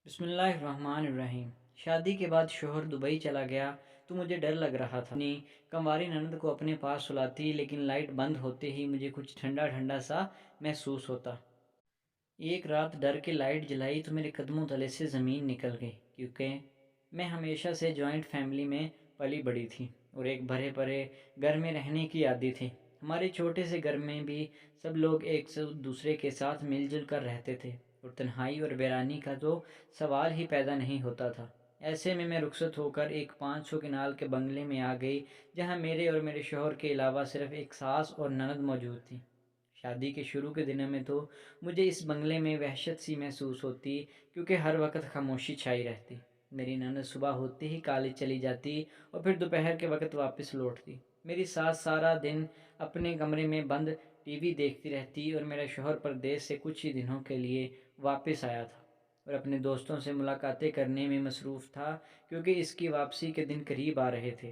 بسم اللہ الرحمن الرحیم۔ شادی کے بعد شوہر دبئی چلا گیا تو مجھے ڈر لگ رہا تھا۔ اپنی کمواری نند کو اپنے پاس سلاتی، لیکن لائٹ بند ہوتے ہی مجھے کچھ ٹھنڈا ٹھنڈا سا محسوس ہوتا۔ ایک رات ڈر کے لائٹ جلائی تو میرے قدموں تلے سے زمین نکل گئی، کیونکہ میں ہمیشہ سے جوائنٹ فیملی میں پلی بڑی تھی اور ایک بھرے پڑے گھر میں رہنے کی عادی تھی۔ ہمارے چھوٹے سے گھر میں بھی سب لوگ ایک دوسرے کے ساتھ مل جل کر رہتے تھے اور تنہائی اور ویرانی کا تو سوال ہی پیدا نہیں ہوتا تھا۔ ایسے میں رخصت ہو کر ایک 500 کنال کے بنگلے میں آ گئی، جہاں میرے اور میرے شوہر کے علاوہ صرف ایک ساس اور نند موجود تھی۔ شادی کے شروع کے دنوں میں تو مجھے اس بنگلے میں وحشت سی محسوس ہوتی، کیونکہ ہر وقت خاموشی چھائی رہتی۔ میری نند صبح ہوتے ہی کالج چلی جاتی اور پھر دوپہر کے وقت واپس لوٹتی۔ میری ساس سارا دن اپنے کمرے میں بند ٹی وی دیکھتی رہتی اور میرا شوہر پردیس سے کچھ ہی دنوں کے لیے واپس آیا تھا اور اپنے دوستوں سے ملاقاتیں کرنے میں مصروف تھا، کیونکہ اس کی واپسی کے دن قریب آ رہے تھے۔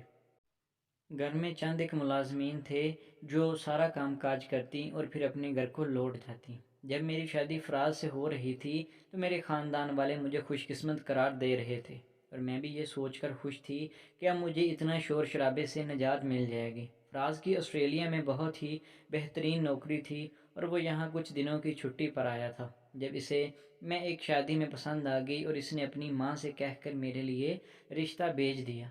گھر میں چند ایک ملازمین تھے جو سارا کام کاج کرتی اور پھر اپنے گھر کو لوٹ جاتی۔ جب میری شادی فراز سے ہو رہی تھی تو میرے خاندان والے مجھے خوش قسمت قرار دے رہے تھے، اور میں بھی یہ سوچ کر خوش تھی کہ اب مجھے اتنا شور شرابے سے نجات مل جائے گی۔ فراز کی آسٹریلیا میں بہت ہی بہترین نوکری تھی اور وہ یہاں کچھ دنوں کی چھٹی پر آیا تھا، جب اسے میں ایک شادی میں پسند آ گئی اور اس نے اپنی ماں سے کہہ کر میرے لیے رشتہ بھیج دیا۔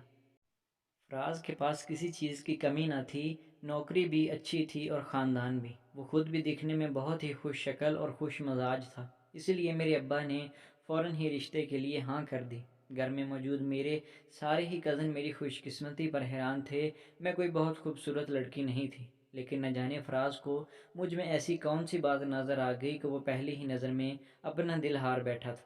فراز کے پاس کسی چیز کی کمی نہ تھی، نوکری بھی اچھی تھی اور خاندان بھی۔ وہ خود بھی دکھنے میں بہت ہی خوش شکل اور خوش مزاج تھا، اسی لیے میرے ابا نے فوراً ہی رشتے کے لیے ہاں کر دی۔ گھر میں موجود میرے سارے ہی کزن میری خوش قسمتی پر حیران تھے۔ میں کوئی بہت خوبصورت لڑکی نہیں تھی، لیکن نہ جانے فراز کو مجھ میں ایسی کون سی بات نظر آ گئی کہ وہ پہلی ہی نظر میں اپنا دل ہار بیٹھا تھا۔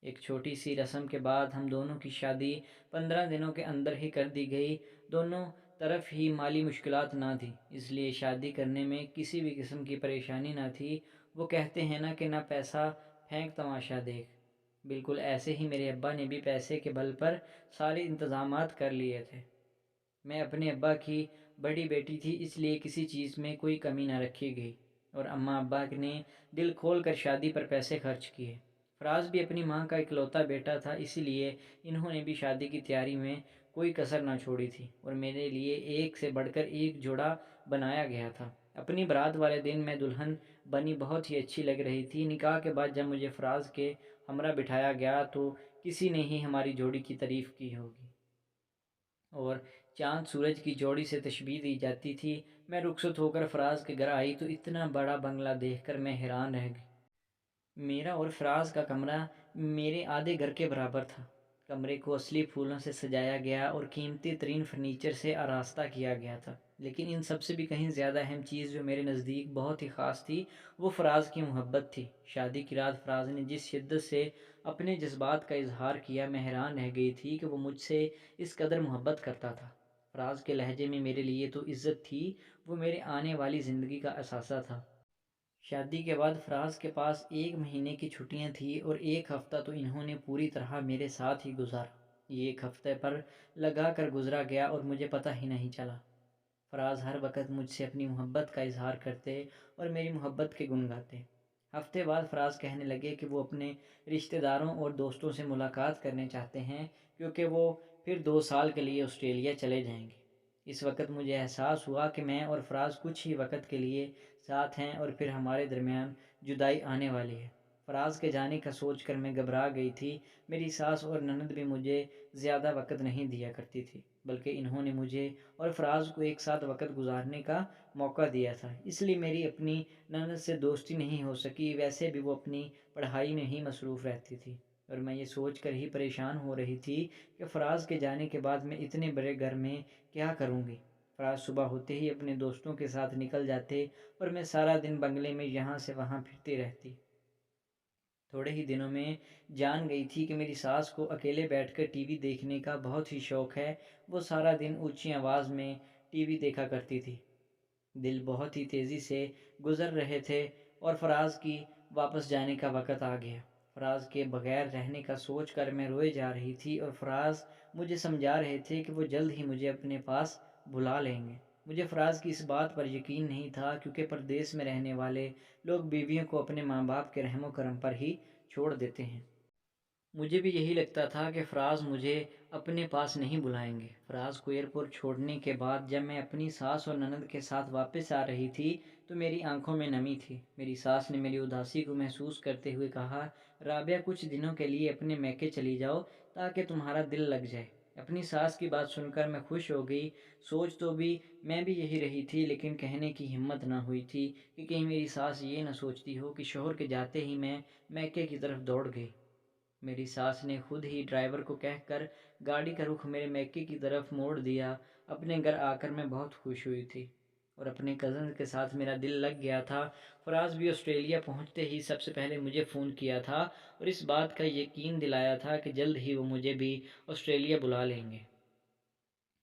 ایک چھوٹی سی رسم کے بعد ہم دونوں کی شادی 15 دنوں کے اندر ہی کر دی گئی۔ دونوں طرف ہی مالی مشکلات نہ تھی، اس لیے شادی کرنے میں کسی بھی قسم کی پریشانی نہ تھی۔ وہ کہتے ہیں نا کہ نہ پیسہ پھینک تماشا دیکھ، بالکل ایسے ہی میرے ابا نے بھی پیسے کے بل پر سارے انتظامات کر لیے تھے۔ میں اپنے ابا کی بڑی بیٹی تھی، اس لیے کسی چیز میں کوئی کمی نہ رکھی گئی، اور اماں ابا نے دل کھول کر شادی پر پیسے خرچ کیے۔ فراز بھی اپنی ماں کا اکلوتا بیٹا تھا، اسی لیے انہوں نے بھی شادی کی تیاری میں کوئی کسر نہ چھوڑی تھی، اور میرے لیے ایک سے بڑھ کر ایک جوڑا بنایا گیا تھا۔ اپنی برات والے دن میں دلہن بنی بہت ہی اچھی لگ رہی تھی۔ نکاح کے بعد جب مجھے فراز کے ہمراہ بٹھایا گیا تو کسی نے ہی ہماری جوڑی کی تعریف کی ہوگی، اور چاند سورج کی جوڑی سے تشبیہ دی جاتی تھی۔ میں رخصت ہو کر فراز کے گھر آئی تو اتنا بڑا بنگلہ دیکھ کر میں حیران رہ گئی۔ میرا اور فراز کا کمرہ میرے آدھے گھر کے برابر تھا۔ کمرے کو اصلی پھولوں سے سجایا گیا اور قیمتی ترین فرنیچر سے آراستہ کیا گیا تھا، لیکن ان سب سے بھی کہیں زیادہ اہم چیز جو میرے نزدیک بہت ہی خاص تھی، وہ فراز کی محبت تھی۔ شادی کی رات فراز نے جس شدت سے اپنے جذبات کا اظہار کیا، میں حیران رہ گئی تھی کہ وہ مجھ سے اس قدر محبت کرتا تھا۔ فراز کے لہجے میں میرے لیے تو عزت تھی، وہ میرے آنے والی زندگی کا اثاثہ تھا۔ شادی کے بعد فراز کے پاس ایک مہینے کی چھٹیاں تھیں اور ایک ہفتہ تو انہوں نے پوری طرح میرے ساتھ ہی گزارا۔ یہ ایک ہفتے پر لگا کر گزرا گیا اور مجھے پتہ ہی نہیں چلا۔ فراز ہر وقت مجھ سے اپنی محبت کا اظہار کرتے اور میری محبت کے گن گاتے۔ ہفتے بعد فراز کہنے لگے کہ وہ اپنے رشتہ داروں اور دوستوں سے ملاقات کرنے چاہتے ہیں، کیونکہ وہ پھر 2 سال کے لیے آسٹریلیا چلے جائیں گے۔ اس وقت مجھے احساس ہوا کہ میں اور فراز کچھ ہی وقت کے لیے ساتھ ہیں اور پھر ہمارے درمیان جدائی آنے والی ہے۔ فراز کے جانے کا سوچ کر میں گھبرا گئی تھی۔ میری ساس اور نند بھی مجھے زیادہ وقت نہیں دیا کرتی تھی، بلکہ انہوں نے مجھے اور فراز کو ایک ساتھ وقت گزارنے کا موقع دیا تھا، اس لیے میری اپنی نند سے دوستی نہیں ہو سکی۔ ویسے بھی وہ اپنی پڑھائی میں ہی مصروف رہتی تھی، اور میں یہ سوچ کر ہی پریشان ہو رہی تھی کہ فراز کے جانے کے بعد میں اتنے بڑے گھر میں کیا کروں گی۔ فراز صبح ہوتے ہی اپنے دوستوں کے ساتھ نکل جاتے اور میں سارا دن بنگلے میں یہاں سے وہاں پھرتی رہتی۔ تھوڑے ہی دنوں میں جان گئی تھی کہ میری ساس کو اکیلے بیٹھ کر ٹی وی دیکھنے کا بہت ہی شوق ہے۔ وہ سارا دن اونچی آواز میں ٹی وی دیکھا کرتی تھی۔ دل بہت ہی تیزی سے گزر رہے تھے اور فراز کی واپس جانے کا وقت آ گیا۔ فراز کے بغیر رہنے کا سوچ کر میں روئے جا رہی تھی اور فراز مجھے سمجھا رہے تھے کہ وہ جلد ہی مجھے اپنے پاس بلا لیں گے۔ مجھے فراز کی اس بات پر یقین نہیں تھا، کیونکہ پردیس میں رہنے والے لوگ بیویوں کو اپنے ماں باپ کے رحم و کرم پر ہی چھوڑ دیتے ہیں۔ مجھے بھی یہی لگتا تھا کہ فراز مجھے اپنے پاس نہیں بلائیں گے۔ فراز کو ایئرپورٹ چھوڑنے کے بعد جب میں اپنی ساس اور نند کے ساتھ واپس آ رہی تھی تو میری آنکھوں میں نمی تھی۔ میری ساس نے میری اداسی کو محسوس کرتے ہوئے کہا، رابعہ کچھ دنوں کے لیے اپنے میکے چلی جاؤ تاکہ تمہارا دل لگ جائے۔ اپنی ساس کی بات سن کر میں خوش ہو گئی۔ سوچ تو بھی میں بھی یہی رہی تھی، لیکن کہنے کی ہمت نہ ہوئی تھی کہ کہیں میری ساس یہ نہ سوچتی ہو کہ شوہر کے جاتے ہی میں میکے کی طرف دوڑ گئی۔ میری ساس نے خود ہی ڈرائیور کو کہہ کر گاڑی کا رخ میرے میکے کی طرف موڑ دیا۔ اپنے گھر آ کر میں بہت خوش ہوئی تھی اور اپنے کزن کے ساتھ میرا دل لگ گیا تھا۔ فراز بھی آسٹریلیا پہنچتے ہی سب سے پہلے مجھے فون کیا تھا اور اس بات کا یقین دلایا تھا کہ جلد ہی وہ مجھے بھی آسٹریلیا بلا لیں گے۔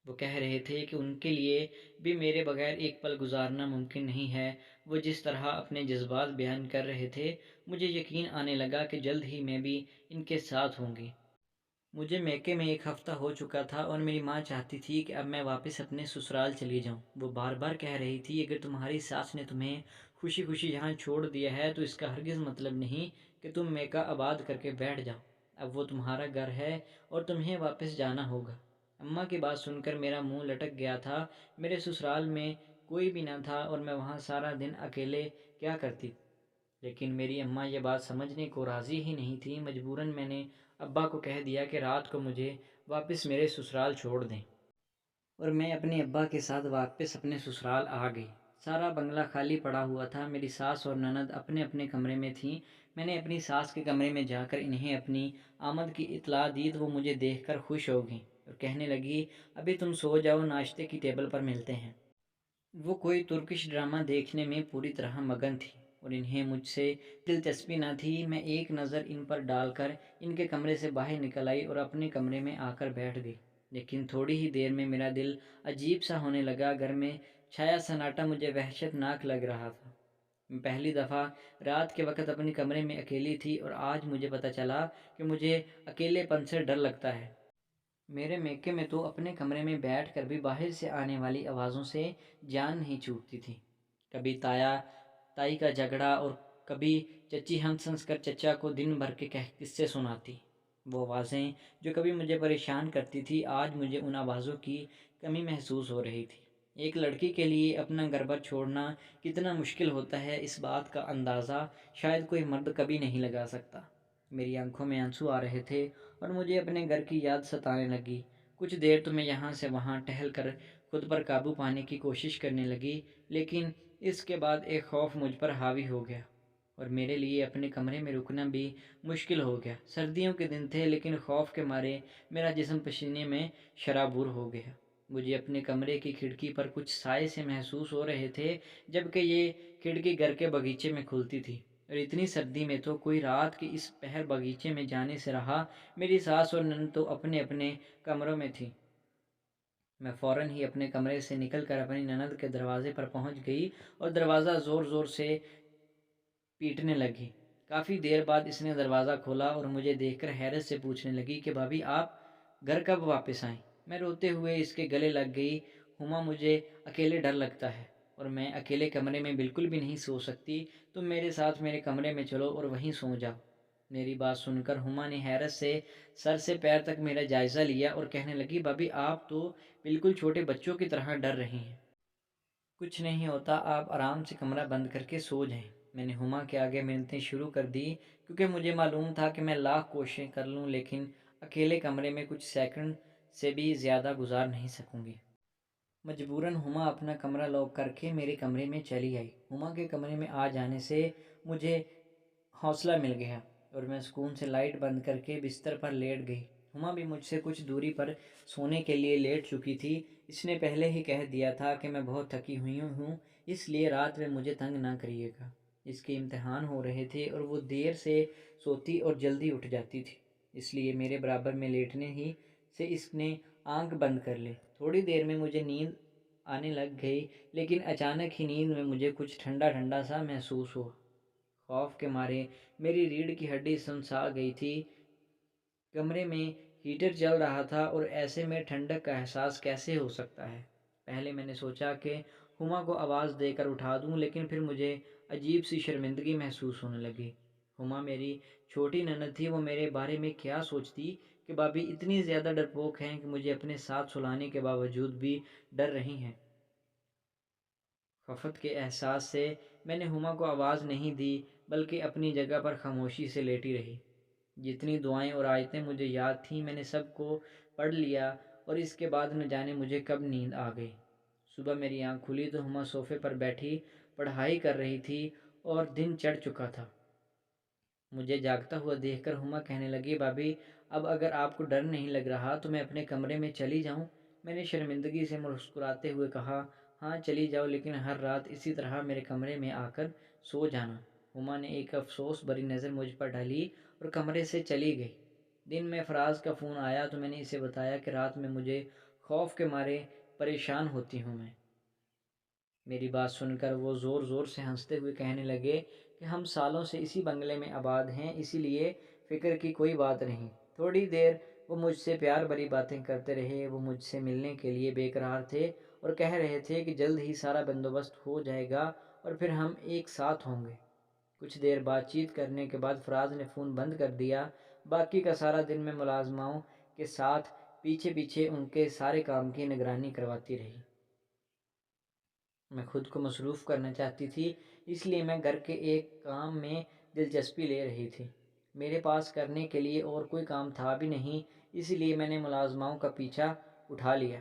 وہ کہہ رہے تھے کہ ان کے لیے بھی میرے بغیر ایک پل گزارنا ممکن نہیں ہے۔ وہ جس طرح اپنے جذبات بیان کر رہے تھے، مجھے یقین آنے لگا کہ جلد ہی میں بھی ان کے ساتھ ہوں گی۔ مجھے میکے میں ایک ہفتہ ہو چکا تھا اور میری ماں چاہتی تھی کہ اب میں واپس اپنے سسرال چلی جاؤں۔ وہ بار بار کہہ رہی تھی، اگر تمہاری ساس نے تمہیں خوشی خوشی یہاں چھوڑ دیا ہے تو اس کا ہرگز مطلب نہیں کہ تم میکہ آباد کر کے بیٹھ جاؤ۔ اب وہ تمہارا گھر ہے اور تمہیں واپس جانا ہوگا۔ اماں کی بات سن کر میرا منہ لٹک گیا تھا۔ میرے سسرال میں کوئی بھی نہ تھا اور میں وہاں سارا دن اکیلے کیا کرتی، لیکن میری اماں یہ بات سمجھنے کو راضی ہی نہیں تھی۔ مجبوراً میں نے ابا کو کہہ دیا کہ رات کو مجھے واپس میرے سسرال چھوڑ دیں، اور میں اپنے ابا کے ساتھ واپس اپنے سسرال آ گئی۔ سارا بنگلہ خالی پڑا ہوا تھا۔ میری ساس اور نند اپنے اپنے کمرے میں تھیں۔ میں نے اپنی ساس کے کمرے میں جا کر انہیں اپنی آمد کی اطلاع دی تو وہ مجھے دیکھ کر خوش ہو گئیں اور کہنے لگی، ابھی تم سو جاؤ، ناشتے کی ٹیبل پر ملتے ہیں۔ وہ کوئی ترکش ڈرامہ دیکھنے میں پوری طرح مگن تھی اور انہیں مجھ سے دلچسپی نہ تھی۔ میں ایک نظر ان پر ڈال کر ان کے کمرے سے باہر نکل آئی اور اپنے کمرے میں آ کر بیٹھ گئی، لیکن تھوڑی ہی دیر میں میرا دل عجیب سا ہونے لگا۔ گھر میں چھایا سناٹا مجھے وحشت ناک لگ رہا تھا۔ میں پہلی دفعہ رات کے وقت اپنے کمرے میں اکیلی تھی اور آج مجھے پتہ چلا کہ مجھے اکیلے پن سے ڈر لگتا ہے۔ میرے میکے میں تو اپنے کمرے میں بیٹھ کر بھی باہر سے آنے والی آوازوں سے جان نہیں چھوٹتی تھی۔ کبھی تائی کا جھگڑا اور کبھی چچی ہنس ہنس کر چچا کو دن بھر کے قصے سناتی۔ وہ آوازیں جو کبھی مجھے پریشان کرتی تھی، آج مجھے ان آوازوں کی کمی محسوس ہو رہی تھی۔ ایک لڑکی کے لیے اپنا گھر بار چھوڑنا کتنا مشکل ہوتا ہے، اس بات کا اندازہ شاید کوئی مرد کبھی نہیں لگا سکتا۔ میری آنکھوں میں آنسو آ رہے تھے اور مجھے اپنے گھر کی یاد ستانے لگی۔ کچھ دیر تو میں یہاں سے وہاں ٹہل کر خود پر قابو پانے کی کوشش کرنے لگی، لیکن اس کے بعد ایک خوف مجھ پر حاوی ہو گیا اور میرے لیے اپنے کمرے میں رکنا بھی مشکل ہو گیا۔ سردیوں کے دن تھے، لیکن خوف کے مارے میرا جسم پسینے میں شرابور ہو گیا۔ مجھے اپنے کمرے کی کھڑکی پر کچھ سائے سے محسوس ہو رہے تھے، جبکہ یہ کھڑکی گھر کے باغیچے میں کھلتی تھی اور اتنی سردی میں تو کوئی رات کی اس پہر باغیچے میں جانے سے رہا۔ میری ساس اور نند تو اپنے اپنے کمروں میں تھیں۔ میں فوراً ہی اپنے کمرے سے نکل کر اپنی نند کے دروازے پر پہنچ گئی اور دروازہ زور زور سے پیٹنے لگی۔ کافی دیر بعد اس نے دروازہ کھولا اور مجھے دیکھ کر حیرت سے پوچھنے لگی کہ بھابھی آپ گھر کب واپس آئیں؟ میں روتے ہوئے اس کے گلے لگ گئی۔ ہما، مجھے اکیلے ڈر لگتا ہے اور میں اکیلے کمرے میں بالکل بھی نہیں سو سکتی۔ تم میرے ساتھ میرے کمرے میں چلو اور وہیں سو جاؤ۔ میری بات سن کر ہما نے حیرت سے سر سے پیر تک میرا جائزہ لیا اور کہنے لگی، بھابھی آپ تو بالکل چھوٹے بچوں کی طرح ڈر رہی ہیں۔ کچھ نہیں ہوتا، آپ آرام سے کمرہ بند کر کے سو جائیں۔ میں نے ہما کے آگے منتیں شروع کر دی، کیونکہ مجھے معلوم تھا کہ میں لاکھ کوششیں کر لوں لیکن اکیلے کمرے میں کچھ سیکنڈ سے بھی زیادہ گزار نہیں سکوں گی۔ مجبوراً ہما اپنا کمرہ لاک کر کے میرے کمرے میں چلی آئی۔ ہما کے کمرے میں آ جانے سے مجھے حوصلہ مل گیا اور میں سکون سے لائٹ بند کر کے بستر پر لیٹ گئی۔ ہما بھی مجھ سے کچھ دوری پر سونے کے لیے لیٹ چکی تھی۔ اس نے پہلے ہی کہہ دیا تھا کہ میں بہت تھکی ہوئی ہوں، اس لیے رات میں مجھے تنگ نہ کریے گا۔ اس کے امتحان ہو رہے تھے اور وہ دیر سے سوتی اور جلدی اٹھ جاتی تھی، اس لیے میرے برابر میں لیٹنے ہی سے اس نے آنکھ بند کر لی۔ تھوڑی دیر میں مجھے نیند آنے لگ گئی، لیکن اچانک ہی نیند میں مجھے کچھ ٹھنڈا ٹھنڈا سا محسوس ہوا۔ خوف کے مارے میری ریڑھ کی ہڈی سنسا گئی تھی۔ کمرے میں ہیٹر چل رہا تھا اور ایسے میں ٹھنڈک کا احساس کیسے ہو سکتا ہے؟ پہلے میں نے سوچا کہ ہما کو آواز دے کر اٹھا دوں، لیکن پھر مجھے عجیب سی شرمندگی محسوس ہونے لگی۔ ہما میری چھوٹی نند تھی، وہ میرے بارے میں کیا سوچتی کہ بھابھی اتنی زیادہ ڈرپوک ہیں کہ مجھے اپنے ساتھ سلانے کے باوجود بھی ڈر رہی ہیں۔ خفت کے احساس سے میں نے ہما کو آواز نہیں دی، بلکہ اپنی جگہ پر خاموشی سے لیٹی رہی۔ جتنی دعائیں اور آیتیں مجھے یاد تھیں میں نے سب کو پڑھ لیا، اور اس کے بعد نہ جانے مجھے کب نیند آ گئی۔ صبح میری آنکھ کھلی تو ہما صوفے پر بیٹھی پڑھائی کر رہی تھی اور دن چڑھ چکا تھا۔ مجھے جاگتا ہوا دیکھ کر ہما کہنے لگی، بھابھی اب اگر آپ کو ڈر نہیں لگ رہا تو میں اپنے کمرے میں چلی جاؤں؟ میں نے شرمندگی سے مسکراتے ہوئے کہا، ہاں چلی جاؤ، لیکن ہر رات اسی طرح میرے کمرے میں آ کر سو جانا۔ ہما نے ایک افسوس بھری نظر مجھ پر ڈالی اور کمرے سے چلی گئی۔ دن میں فراز کا فون آیا تو میں نے اسے بتایا کہ رات میں مجھے خوف کے مارے پریشان ہوتی ہوں میں۔ میری بات سن کر وہ زور زور سے ہنستے ہوئے کہنے لگے کہ ہم سالوں سے اسی بنگلے میں آباد ہیں، اسی لیے فکر کی کوئی بات نہیں۔ تھوڑی دیر وہ مجھ سے پیار بھری باتیں کرتے رہے۔ وہ مجھ سے ملنے کے لیے بے قرار تھے اور کہہ رہے تھے کہ جلد ہی سارا بندوبست ہو جائے گا اور پھر ہم ایک ساتھ ہوں گے۔ کچھ دیر بات چیت کرنے کے بعد فراز نے فون بند کر دیا۔ باقی کا سارا دن میں ملازماؤں کے ساتھ پیچھے پیچھے ان کے سارے کام کی نگرانی کرواتی رہی۔ میں خود کو مصروف کرنا چاہتی تھی، اس لیے میں گھر کے ایک کام میں دلچسپی لے رہی تھی۔ میرے پاس کرنے کے لیے اور کوئی کام تھا بھی نہیں، اسی لیے میں نے ملازماؤں کا پیچھا اٹھا لیا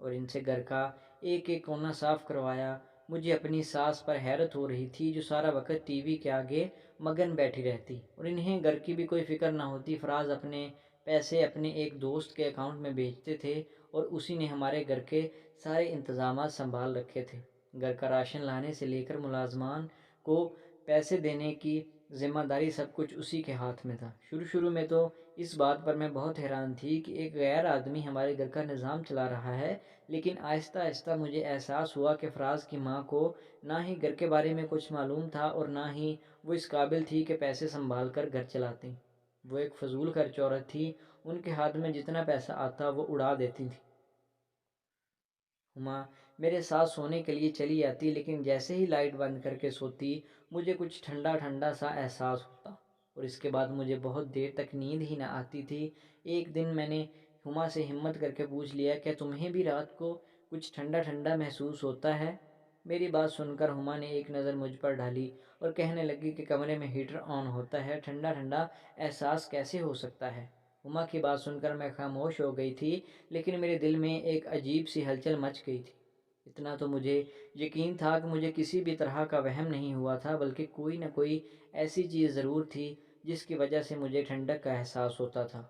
اور ان سے گھر کا ایک ایک کونا صاف کروایا۔ مجھے اپنی ساس پر حیرت ہو رہی تھی، جو سارا وقت ٹی وی کے آگے مگن بیٹھی رہتی اور انہیں گھر کی بھی کوئی فکر نہ ہوتی۔ فراز اپنے پیسے اپنے ایک دوست کے اکاؤنٹ میں بھیجتے تھے اور اسی نے ہمارے گھر کے سارے انتظامات سنبھال رکھے تھے۔ گھر کا راشن لانے سے لے کر ملازمان کو پیسے دینے کی ذمہ داری سب کچھ اسی کے ہاتھ میں تھا۔ شروع میں تو اس بات پر میں بہت حیران تھی کہ ایک غیر آدمی ہمارے گھر کا نظام چلا رہا ہے، لیکن آہستہ آہستہ مجھے احساس ہوا کہ فراز کی ماں کو نہ ہی گھر کے بارے میں کچھ معلوم تھا اور نہ ہی وہ اس قابل تھی کہ پیسے سنبھال کر گھر چلاتی۔ وہ ایک فضول خرچ عورت تھی، ان کے ہاتھ میں جتنا پیسہ آتا وہ اڑا دیتی تھی۔ ہما میرے ساتھ سونے کے لیے چلی آتی، لیکن جیسے ہی لائٹ بند کر کے سوتی مجھے کچھ ٹھنڈا ٹھنڈا سا احساس ہوتا اور اس کے بعد مجھے بہت دیر تک نیند ہی نہ آتی تھی۔ ایک دن میں نے ہما سے ہمت کر کے پوچھ لیا، کیا تمہیں بھی رات کو کچھ ٹھنڈا ٹھنڈا محسوس ہوتا ہے؟ میری بات سن کر ہما نے ایک نظر مجھ پر ڈالی اور کہنے لگی کہ کمرے میں ہیٹر آن ہوتا ہے، ٹھنڈا ٹھنڈا احساس کیسے ہو سکتا ہے؟ ہما کی بات سن کر میں خاموش ہو گئی تھی، لیکن میرے دل میں ایک عجیب سی ہلچل مچ گئی تھی۔ اتنا تو مجھے یقین تھا کہ مجھے کسی بھی طرح کا وہم نہیں ہوا تھا، بلکہ کوئی نہ کوئی ایسی چیز ضرور تھی جس کی وجہ سے مجھے ٹھنڈک کا احساس ہوتا تھا۔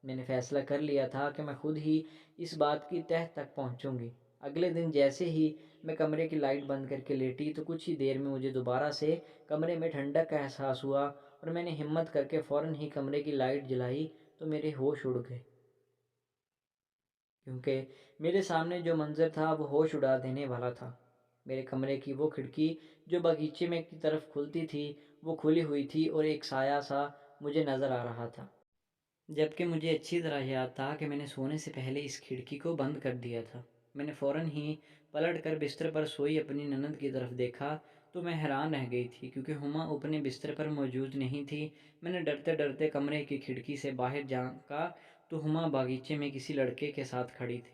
میں نے فیصلہ کر لیا تھا کہ میں خود ہی اس بات کی تہہ تک پہنچوں گی۔ اگلے دن جیسے ہی میں کمرے کی لائٹ بند کر کے لیٹی تو کچھ ہی دیر میں مجھے دوبارہ سے کمرے میں ٹھنڈک کا احساس ہوا اور میں نے ہمت کر کے فوراً ہی کمرے کی لائٹ جلائی تو میرے ہوش اڑ گئے، کیونکہ میرے سامنے جو منظر تھا وہ ہوش اڑا دینے والا تھا۔ میرے کمرے کی وہ کھڑکی جو باغیچے میں کی طرف کھلتی تھی وہ کھلی ہوئی تھی اور ایک سایہ سا مجھے نظر آ رہا تھا، جبکہ مجھے اچھی طرح یاد تھا کہ میں نے سونے سے پہلے اس کھڑکی کو بند کر دیا تھا۔ میں نے فوراً ہی پلٹ کر بستر پر سوئی اپنی نند کی طرف دیکھا تو میں حیران رہ گئی تھی، کیونکہ ہما اپنے بستر پر موجود نہیں تھی۔ میں نے ڈرتے ڈرتے کمرے کی کھڑکی سے باہر جھانکا تو ہما باغیچے میں کسی لڑکے کے ساتھ کھڑی تھی۔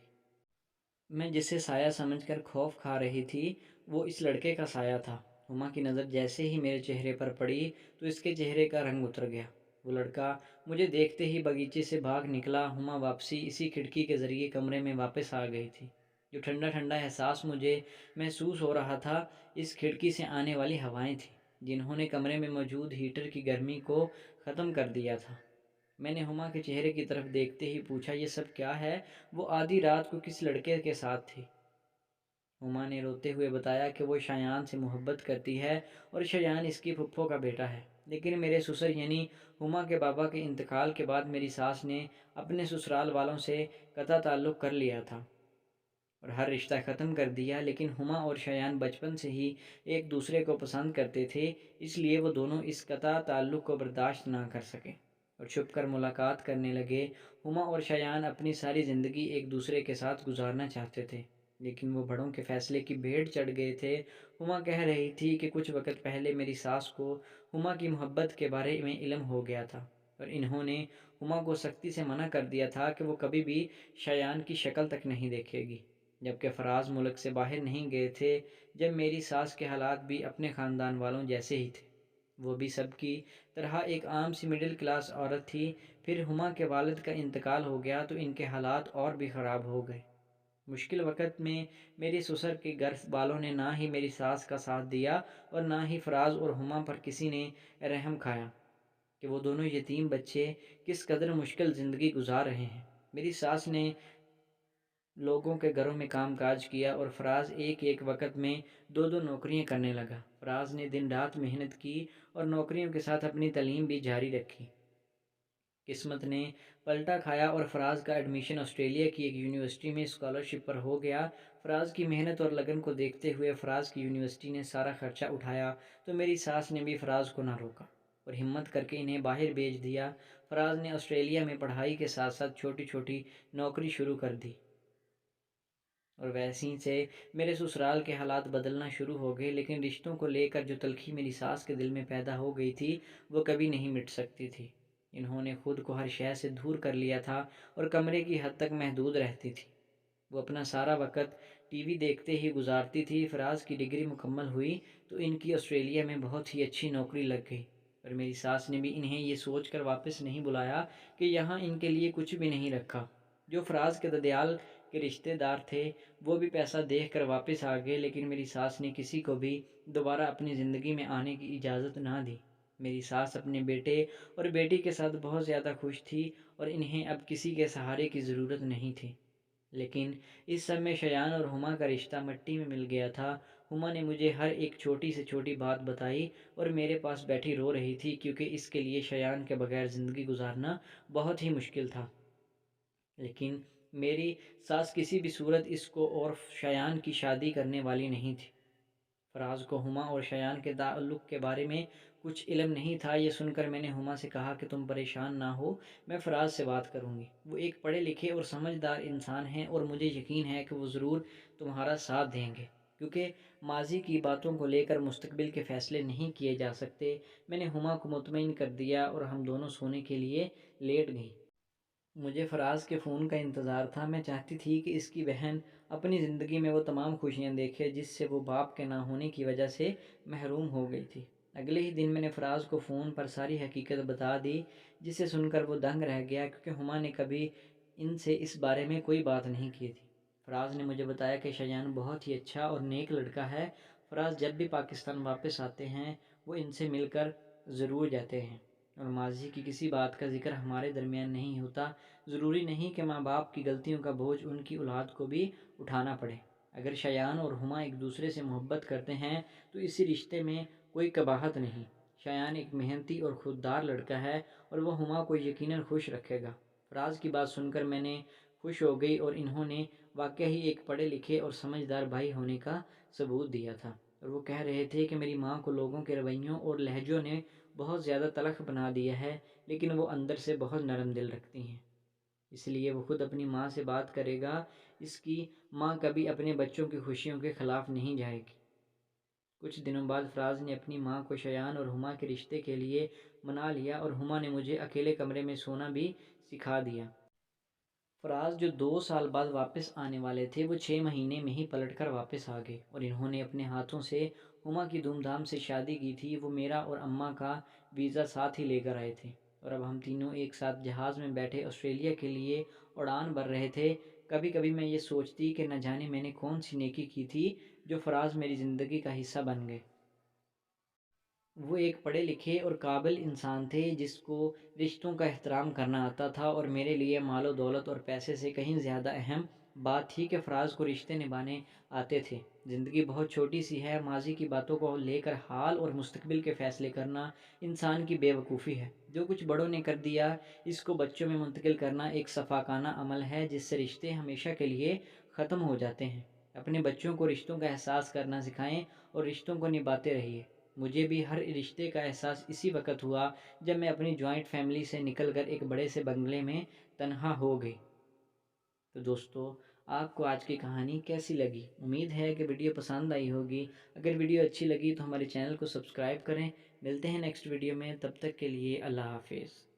میں جسے سایہ سمجھ کر خوف کھا رہی تھی وہ اس لڑکے کا سایہ تھا۔ ہما کی نظر جیسے ہی میرے چہرے پر پڑی تو اس کے چہرے کا رنگ اتر گیا۔ وہ لڑکا مجھے دیکھتے ہی باغیچے سے بھاگ نکلا۔ ہما واپسی اسی کھڑکی کے ذریعے کمرے میں واپس آ گئی تھی۔ جو ٹھنڈا ٹھنڈا احساس مجھے محسوس ہو رہا تھا اس کھڑکی سے آنے والی ہوائیں تھیں، جنہوں نے کمرے میں موجود ہیٹر کی گرمی کو ختم کر دیا تھا۔ میں نے ہما کے چہرے کی طرف دیکھتے ہی پوچھا، یہ سب کیا ہے؟ وہ آدھی رات کو کس لڑکے کے ساتھ تھی؟ ہما نے روتے ہوئے بتایا کہ وہ شایان سے محبت کرتی ہے اور شایان اس کی پھپھو کا بیٹا ہے، لیکن میرے سسر یعنی ہما کے بابا کے انتقال کے بعد میری ساس نے اپنے سسرال والوں سے قطع تعلق کر لیا تھا اور ہر رشتہ ختم کر دیا، لیکن ہما اور شایان بچپن سے ہی ایک دوسرے کو پسند کرتے تھے، اس لیے وہ دونوں اس قطع تعلق کو برداشت نہ کر سکے اور چھپ کر ملاقات کرنے لگے۔ ہما اور شایان اپنی ساری زندگی ایک دوسرے کے ساتھ گزارنا چاہتے تھے، لیکن وہ بڑوں کے فیصلے کی بھیڑ چڑھ گئے تھے۔ ہما کہہ رہی تھی کہ کچھ وقت پہلے میری ساس کو ہما کی محبت کے بارے میں علم ہو گیا تھا اور انہوں نے ہما کو سختی سے منع کر دیا تھا کہ وہ کبھی بھی شایان کی شکل تک نہیں دیکھے گی، جبکہ فراز ملک سے باہر نہیں گئے تھے جب میری ساس کے حالات بھی اپنے خاندان والوں جیسے ہی تھے۔ وہ بھی سب کی طرح ایک عام سی مڈل کلاس عورت تھی۔ پھر ہما کے والد کا انتقال ہو گیا تو ان کے حالات اور بھی خراب ہو گئے۔ مشکل وقت میں میری سسر کے گھر والوں نے نہ ہی میری ساس کا ساتھ دیا اور نہ ہی فراز اور ہما پر کسی نے رحم کھایا کہ وہ دونوں یتیم بچے کس قدر مشکل زندگی گزار رہے ہیں۔ میری ساس نے لوگوں کے گھروں میں کام کاج کیا اور فراز ایک ایک وقت میں دو دو نوکریاں کرنے لگا۔ فراز نے دن رات محنت کی اور نوکریوں کے ساتھ اپنی تعلیم بھی جاری رکھی۔ قسمت نے پلٹا کھایا اور فراز کا ایڈمیشن آسٹریلیا کی ایک یونیورسٹی میں اسکالرشپ پر ہو گیا۔ فراز کی محنت اور لگن کو دیکھتے ہوئے فراز کی یونیورسٹی نے سارا خرچہ اٹھایا تو میری ساس نے بھی فراز کو نہ روکا اور ہمت کر کے انہیں باہر بھیج دیا۔ فراز نے آسٹریلیا میں پڑھائی کے ساتھ ساتھ چھوٹی چھوٹی نوکری شروع کر دی اور ویسیں سے میرے سسرال کے حالات بدلنا شروع ہو گئے، لیکن رشتوں کو لے کر جو تلخی میری ساس کے دل میں پیدا ہو گئی تھی وہ کبھی نہیں مٹ سکتی تھی۔ انہوں نے خود کو ہر شے سے دور کر لیا تھا اور کمرے کی حد تک محدود رہتی تھی۔ وہ اپنا سارا وقت ٹی وی دیکھتے ہی گزارتی تھی۔ فراز کی ڈگری مکمل ہوئی تو ان کی آسٹریلیا میں بہت ہی اچھی نوکری لگ گئی اور میری ساس نے بھی انہیں یہ سوچ کر واپس نہیں بلایا کہ یہاں ان کے لیے کچھ بھی نہیں رکھا۔ جو فراز کے ددیال کے رشتہ دار تھے وہ بھی پیسہ دیکھ کر واپس آ گئے، لیکن میری ساس نے کسی کو بھی دوبارہ اپنی زندگی میں آنے کی اجازت نہ دی۔ میری ساس اپنے بیٹے اور بیٹی کے ساتھ بہت زیادہ خوش تھی اور انہیں اب کسی کے سہارے کی ضرورت نہیں تھی۔ لیکن اس سب میں شایان اور ہما کا رشتہ مٹی میں مل گیا تھا۔ ہما نے مجھے ہر ایک چھوٹی سے چھوٹی بات بتائی اور میرے پاس بیٹھی رو رہی تھی کیونکہ اس کے لیے شایان کے بغیر زندگی گزارنا بہت ہی مشکل تھا۔ لیکن میری ساس کسی بھی صورت اس کو اور شایان کی شادی کرنے والی نہیں تھی۔ فراز کو ہما اور شایان کے تعلق کے بارے میں کچھ علم نہیں تھا۔ یہ سن کر میں نے ہما سے کہا کہ تم پریشان نہ ہو، میں فراز سے بات کروں گی۔ وہ ایک پڑھے لکھے اور سمجھدار انسان ہیں اور مجھے یقین ہے کہ وہ ضرور تمہارا ساتھ دیں گے، کیونکہ ماضی کی باتوں کو لے کر مستقبل کے فیصلے نہیں کیے جا سکتے۔ میں نے ہما کو مطمئن کر دیا اور ہم دونوں سونے کے لیے لیٹ گئیں۔ مجھے فراز کے فون کا انتظار تھا۔ میں چاہتی تھی کہ اس کی بہن اپنی زندگی میں وہ تمام خوشیاں دیکھے جس سے وہ باپ کے نہ ہونے کی وجہ سے محروم ہو گئی تھی۔ اگلے ہی دن میں نے فراز کو فون پر ساری حقیقت بتا دی، جسے سن کر وہ دنگ رہ گیا کیونکہ ہما نے کبھی ان سے اس بارے میں کوئی بات نہیں کی تھی۔ فراز نے مجھے بتایا کہ شایان بہت ہی اچھا اور نیک لڑکا ہے۔ فراز جب بھی پاکستان واپس آتے ہیں وہ ان سے مل کر ضرور جاتے ہیں اور ماضی کی کسی بات کا ذکر ہمارے درمیان نہیں ہوتا۔ ضروری نہیں کہ ماں باپ کی غلطیوں کا بوجھ ان کی اولاد کو بھی اٹھانا پڑے۔ اگر شایان اور ہما ایک دوسرے سے محبت کرتے ہیں تو اسی رشتے میں کوئی قباحت نہیں۔ شایان ایک محنتی اور خوددار لڑکا ہے اور وہ ہما کو یقیناً خوش رکھے گا۔ فراز کی بات سن کر میں نے خوش ہو گئی اور انہوں نے واقعی ایک پڑھے لکھے اور سمجھدار بھائی ہونے کا ثبوت دیا تھا، اور وہ کہہ رہے تھے کہ میری ماں کو لوگوں کے رویوں اور لہجوں نے بہت زیادہ تلخ بنا دیا ہے، لیکن وہ اندر سے بہت نرم دل رکھتی ہیں، اس لیے وہ خود اپنی ماں سے بات کرے گا۔ اس کی ماں کبھی اپنے بچوں کی خوشیوں کے خلاف نہیں جائے گی۔ کچھ دنوں بعد فراز نے اپنی ماں کو شایان اور ہما کے رشتے کے لیے منا لیا اور ہما نے مجھے اکیلے کمرے میں سونا بھی سکھا دیا۔ فراز جو 2 سال بعد واپس آنے والے تھے وہ 6 مہینے میں ہی پلٹ کر واپس آ گئے اور انہوں نے اپنے ہاتھوں سے ہما کی دھوم دھام سے شادی کی تھی۔ وہ میرا اور اماں کا ویزا ساتھ ہی لے کر آئے تھے اور اب ہم تینوں ایک ساتھ جہاز میں بیٹھے آسٹریلیا کے لیے اڑان بھر رہے تھے۔ کبھی کبھی میں یہ سوچتی کہ نہ جانے میں نے کون سی نیکی کی تھی جو فراز میری زندگی کا حصہ بن گئے۔ وہ ایک پڑھے لکھے اور قابل انسان تھے جس کو رشتوں کا احترام کرنا آتا تھا، اور میرے لیے مال و دولت اور پیسے سے کہیں زیادہ اہم بات تھی کہ فراز کو رشتے نبھانے آتے تھے۔ زندگی بہت چھوٹی سی ہے، ماضی کی باتوں کو لے کر حال اور مستقبل کے فیصلے کرنا انسان کی بے وقوفی ہے۔ جو کچھ بڑوں نے کر دیا اس کو بچوں میں منتقل کرنا ایک سفاکانہ عمل ہے جس سے رشتے ہمیشہ کے لیے ختم ہو جاتے ہیں۔ اپنے بچوں کو رشتوں کا احساس کرنا سکھائیں اور رشتوں کو نبھاتے رہیے۔ مجھے بھی ہر رشتے کا احساس اسی وقت ہوا جب میں اپنی جوائنٹ فیملی سے نکل کر ایک بڑے سے بنگلے میں تنہا ہو گئی۔ تو دوستو، آپ کو آج کی کہانی کیسی لگی؟ امید ہے کہ ویڈیو پسند آئی ہوگی۔ اگر ویڈیو اچھی لگی تو ہمارے چینل کو سبسکرائب کریں۔ ملتے ہیں نیکسٹ ویڈیو میں، تب تک کے لیے اللہ حافظ۔